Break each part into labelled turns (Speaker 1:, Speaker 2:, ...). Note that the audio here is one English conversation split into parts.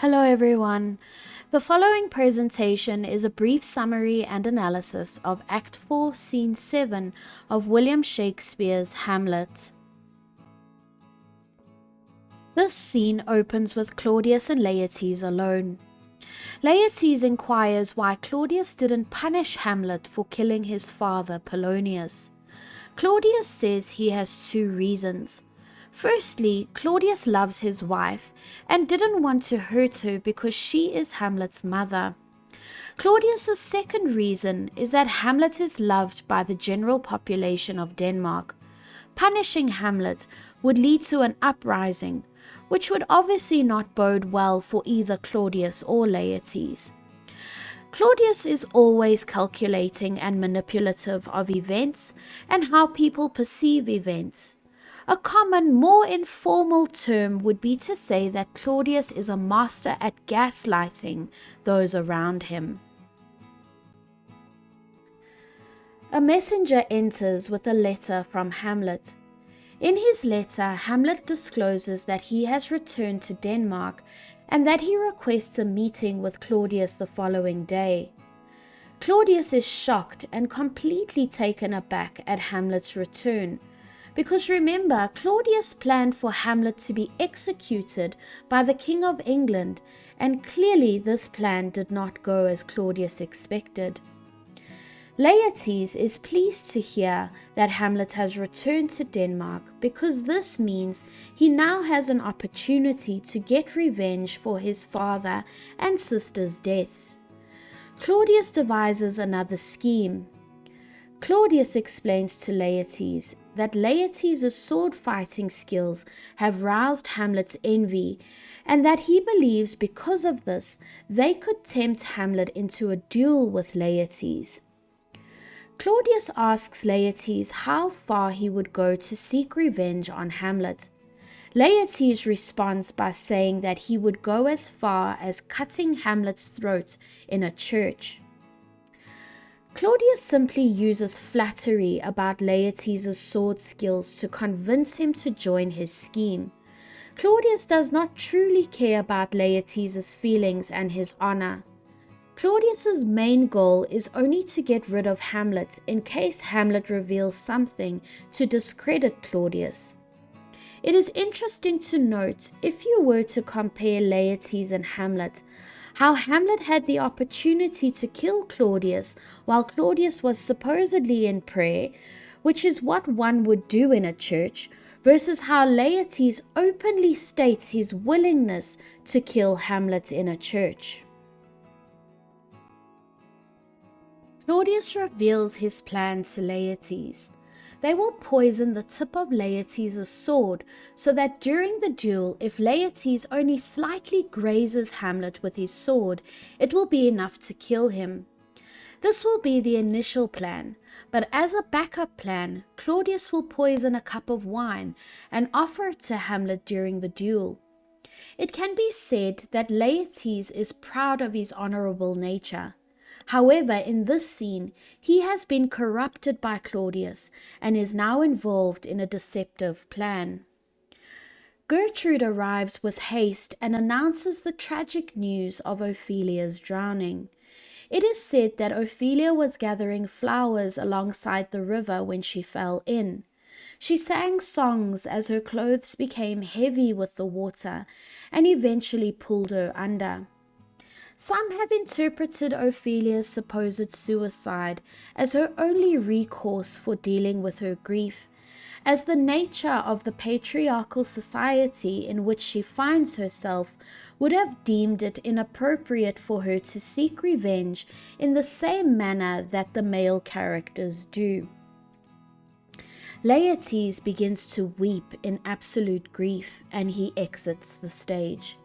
Speaker 1: Hello everyone. The following presentation is a brief summary and analysis of Act 4, Scene 7 of William Shakespeare's Hamlet. This scene opens with Claudius and Laertes alone. Laertes inquires why Claudius didn't punish Hamlet for killing his father Polonius. Claudius says he has two reasons. Firstly, Claudius loves his wife and didn't want to hurt her because she is Hamlet's mother. Claudius's second reason is that Hamlet is loved by the general population of Denmark. Punishing Hamlet would lead to an uprising, which would obviously not bode well for either Claudius or Laertes. Claudius is always calculating and manipulative of events and how people perceive events. A common, more informal term would be to say that Claudius is a master at gaslighting those around him. A messenger enters with a letter from Hamlet. In his letter, Hamlet discloses that he has returned to Denmark and that he requests a meeting with Claudius the following day. Claudius is shocked and completely taken aback at Hamlet's return. Because remember, Claudius planned for Hamlet to be executed by the King of England, and clearly this plan did not go as Claudius expected. Laertes is pleased to hear that Hamlet has returned to Denmark because this means he now has an opportunity to get revenge for his father and sister's deaths. Claudius devises another scheme. Claudius explains to Laertes that Laertes' sword-fighting skills have roused Hamlet's envy, and that he believes because of this they could tempt Hamlet into a duel with Laertes. Claudius asks Laertes how far he would go to seek revenge on Hamlet. Laertes responds by saying that he would go as far as cutting Hamlet's throat in a church. Claudius simply uses flattery about Laertes' sword skills to convince him to join his scheme. Claudius does not truly care about Laertes' feelings and his honor. Claudius's main goal is only to get rid of Hamlet in case Hamlet reveals something to discredit Claudius. It is interesting to note, if you were to compare Laertes and Hamlet, how Hamlet had the opportunity to kill Claudius while Claudius was supposedly in prayer, which is what one would do in a church, versus how Laertes openly states his willingness to kill Hamlet in a church. Claudius reveals his plan to Laertes. They will poison the tip of Laertes' sword so that during the duel, if Laertes only slightly grazes Hamlet with his sword, it will be enough to kill him. This will be the initial plan, but as a backup plan, Claudius will poison a cup of wine and offer it to Hamlet during the duel. It can be said that Laertes is proud of his honorable nature. However, in this scene, he has been corrupted by Claudius and is now involved in a deceptive plan. Gertrude arrives with haste and announces the tragic news of Ophelia's drowning. It is said that Ophelia was gathering flowers alongside the river when she fell in. She sang songs as her clothes became heavy with the water and eventually pulled her under. Some have interpreted Ophelia's supposed suicide as her only recourse for dealing with her grief, as the nature of the patriarchal society in which she finds herself would have deemed it inappropriate for her to seek revenge in the same manner that the male characters do. Laertes begins to weep in absolute grief, and he exits the stage.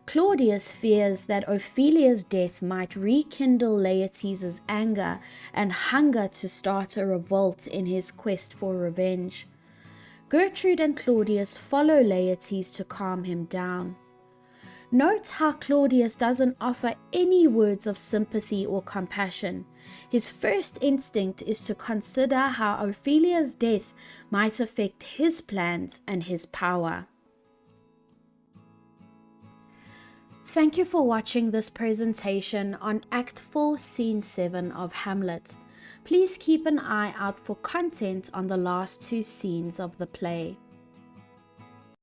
Speaker 1: Claudius fears that Ophelia's death might rekindle Laertes' anger and hunger to start a revolt in his quest for revenge. Gertrude and Claudius follow Laertes to calm him down. Note how Claudius doesn't offer any words of sympathy or compassion. His first instinct is to consider how Ophelia's death might affect his plans and his power. Thank you for watching this presentation on Act 4, Scene 7 of Hamlet. Please keep an eye out for content on the last two scenes of the play.